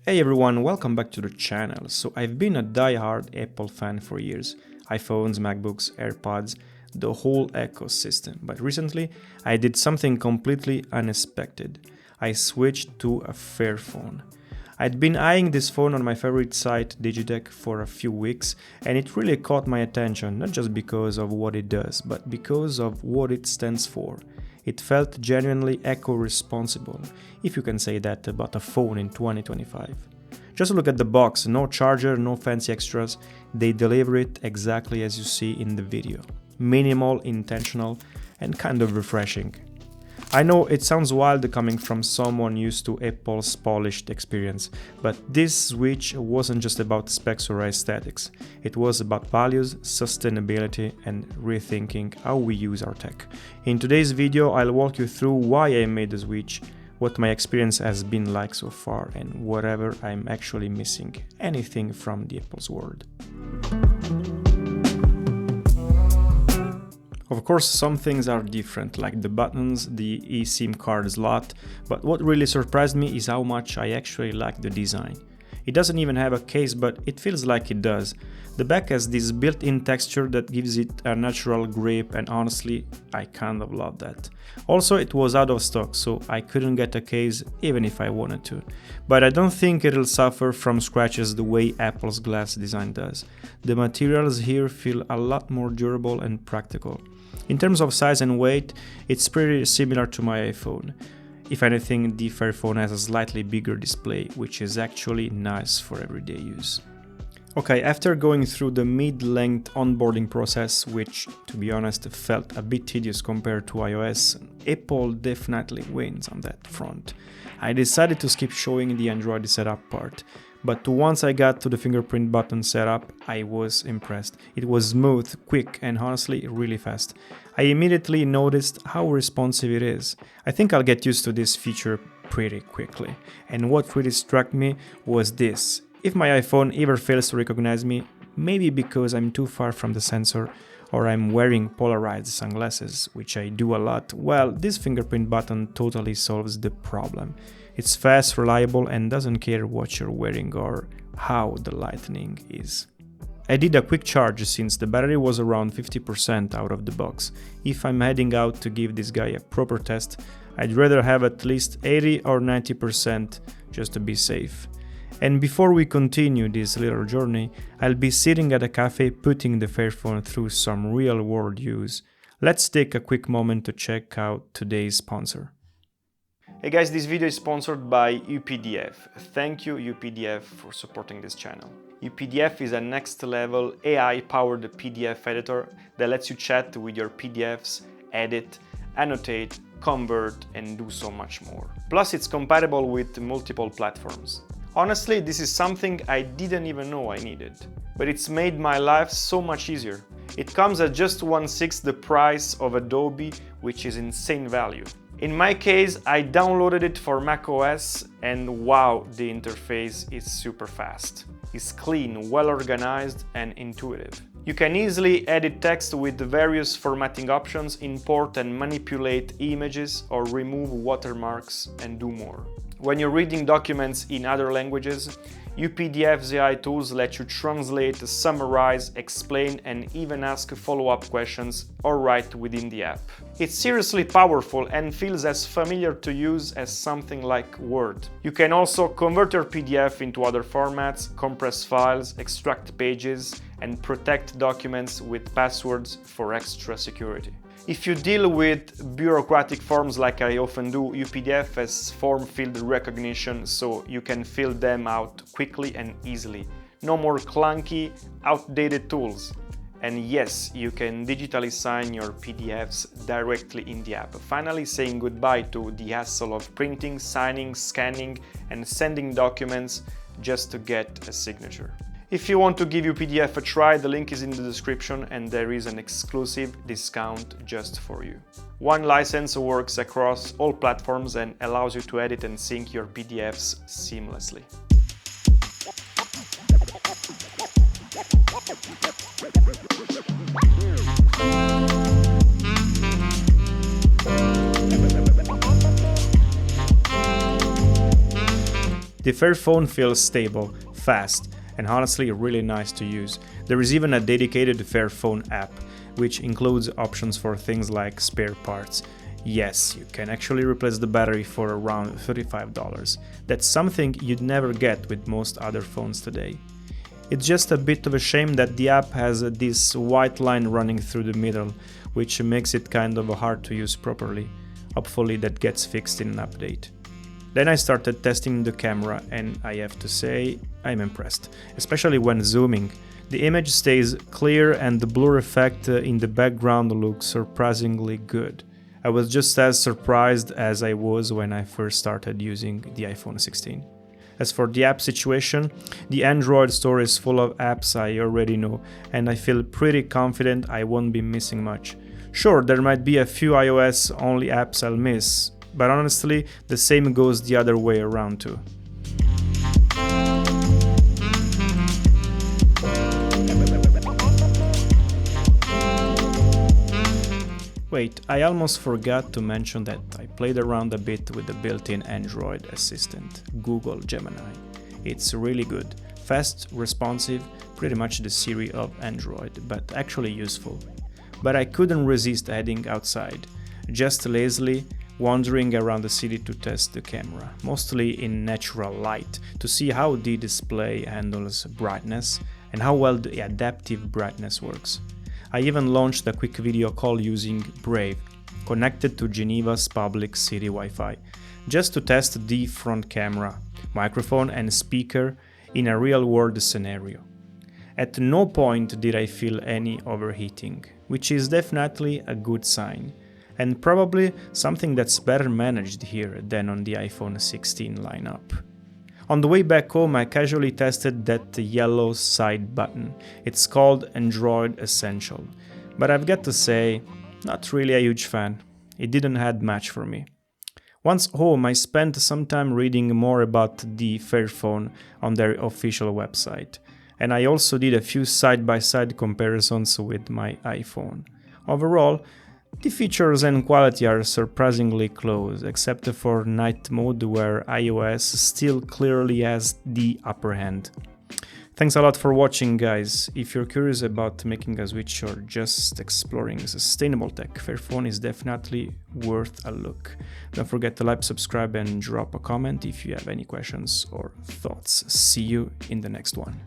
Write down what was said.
Hey everyone, welcome back to the channel. So I've been a die-hard Apple fan for years. iPhones, MacBooks, AirPods, the whole ecosystem. But recently I did something completely unexpected. I switched to a Fairphone. I'd been eyeing this phone on my favorite site, Digitech, for a few weeks, and it really caught my attention, not just because of what it does, but because of what it stands for. It felt genuinely eco-responsible, if you can say that about a phone in 2025. Just look at the box, no charger, no fancy extras, they deliver it exactly as you see in the video. Minimal, intentional, and kind of refreshing. I know it sounds wild coming from someone used to Apple's polished experience, but this switch wasn't just about specs or aesthetics. It was about values, sustainability, and rethinking how we use our tech. In today's video, I'll walk you through why I made the switch, what my experience has been like so far, and whatever I'm actually missing, anything from the Apple's world. Of course, some things are different, like the buttons, the eSIM card slot, but what really surprised me is how much I actually like the design. It doesn't even have a case, but it feels like it does. The back has this built-in texture that gives it a natural grip, and honestly, I kind of love that. Also, it was out of stock, so I couldn't get a case even if I wanted to. But I don't think it'll suffer from scratches the way Apple's glass design does. The materials here feel a lot more durable and practical. In terms of size and weight, it's pretty similar to my iPhone. If anything, the Fairphone has a slightly bigger display, which is actually nice for everyday use. Okay, after going through the mid-length onboarding process, which, to be honest, felt a bit tedious compared to iOS, Apple definitely wins on that front. I decided to skip showing the Android setup part. But once I got to the fingerprint button setup, I was impressed. It was smooth, quick, and honestly really fast. I immediately noticed how responsive it is. I think I'll get used to this feature pretty quickly. And what really struck me was this. If my iPhone ever fails to recognize me, maybe because I'm too far from the sensor or I'm wearing polarized sunglasses, which I do a lot, well, this fingerprint button totally solves the problem. It's fast, reliable, and doesn't care what you're wearing or how the lighting is. I did a quick charge since the battery was around 50% out of the box. If I'm heading out to give this guy a proper test, I'd rather have at least 80 or 90% just to be safe. And before we continue this little journey, I'll be sitting at a cafe putting the Fairphone through some real-world use. Let's take a quick moment to check out today's sponsor. Hey guys, this video is sponsored by UPDF. Thank you UPDF for supporting this channel. UPDF is a next level AI-powered PDF editor that lets you chat with your PDFs, edit, annotate, convert, and do so much more. Plus, it's compatible with multiple platforms. Honestly, this is something I didn't even know I needed, but it's made my life so much easier. It comes at just 1/6 the price of Adobe, which is insane value. In my case, I downloaded it for macOS and wow, the interface is super fast. It's clean, well organized and intuitive. You can easily edit text with various formatting options, import and manipulate images or remove watermarks and do more. When you're reading documents in other languages, UPDF's AI tools let you translate, summarize, explain, and even ask follow-up questions or write within the app. It's seriously powerful and feels as familiar to use as something like Word. You can also convert your PDF into other formats, compress files, extract pages, and protect documents with passwords for extra security. If you deal with bureaucratic forms like I often do, UPDF has form field recognition, so you can fill them out quickly and easily. No more clunky, outdated tools. And yes, you can digitally sign your PDFs directly in the app, finally saying goodbye to the hassle of printing, signing, scanning, and sending documents just to get a signature. If you want to give UPDF a try, the link is in the description and there is an exclusive discount just for you. One license works across all platforms and allows you to edit and sync your PDFs seamlessly. The Fairphone feels stable, fast, and honestly really nice to use. There is even a dedicated Fairphone app, which includes options for things like spare parts. Yes, you can actually replace the battery for around $35. That's something you'd never get with most other phones today. It's just a bit of a shame that the app has this white line running through the middle, which makes it kind of hard to use properly. Hopefully that gets fixed in an update. Then I started testing the camera, and I have to say, I'm impressed, especially when zooming. The image stays clear and the blur effect in the background looks surprisingly good. I was just as surprised as I was when I first started using the iPhone 16. As for the app situation, the Android store is full of apps I already know, and I feel pretty confident I won't be missing much. Sure, there might be a few iOS-only apps I'll miss, but honestly, the same goes the other way around too. Wait, I almost forgot to mention that I played around a bit with the built-in Android assistant, Google Gemini. It's really good, fast, responsive, pretty much the Siri of Android, but actually useful. But I couldn't resist heading outside, just lazily wandering around the city to test the camera, mostly in natural light, to see how the display handles brightness and how well the adaptive brightness works. I even launched a quick video call using Brave, connected to Geneva's public city Wi-Fi, just to test the front camera, microphone and speaker in a real-world scenario. At no point did I feel any overheating, which is definitely a good sign, and probably something that's better managed here than on the iPhone 16 lineup. On the way back home, I casually tested that yellow side button. It's called Android Essential, but I've got to say, not really a huge fan. It didn't add much for me. Once home, I spent some time reading more about the Fairphone on their official website, and I also did a few side-by-side comparisons with my iPhone. Overall, the features and quality are surprisingly close, except for night mode where iOS still clearly has the upper hand. Thanks a lot for watching, guys. If you're curious about making a switch or just exploring sustainable tech, Fairphone is definitely worth a look. Don't forget to like, subscribe and drop a comment if you have any questions or thoughts. See you in the next one.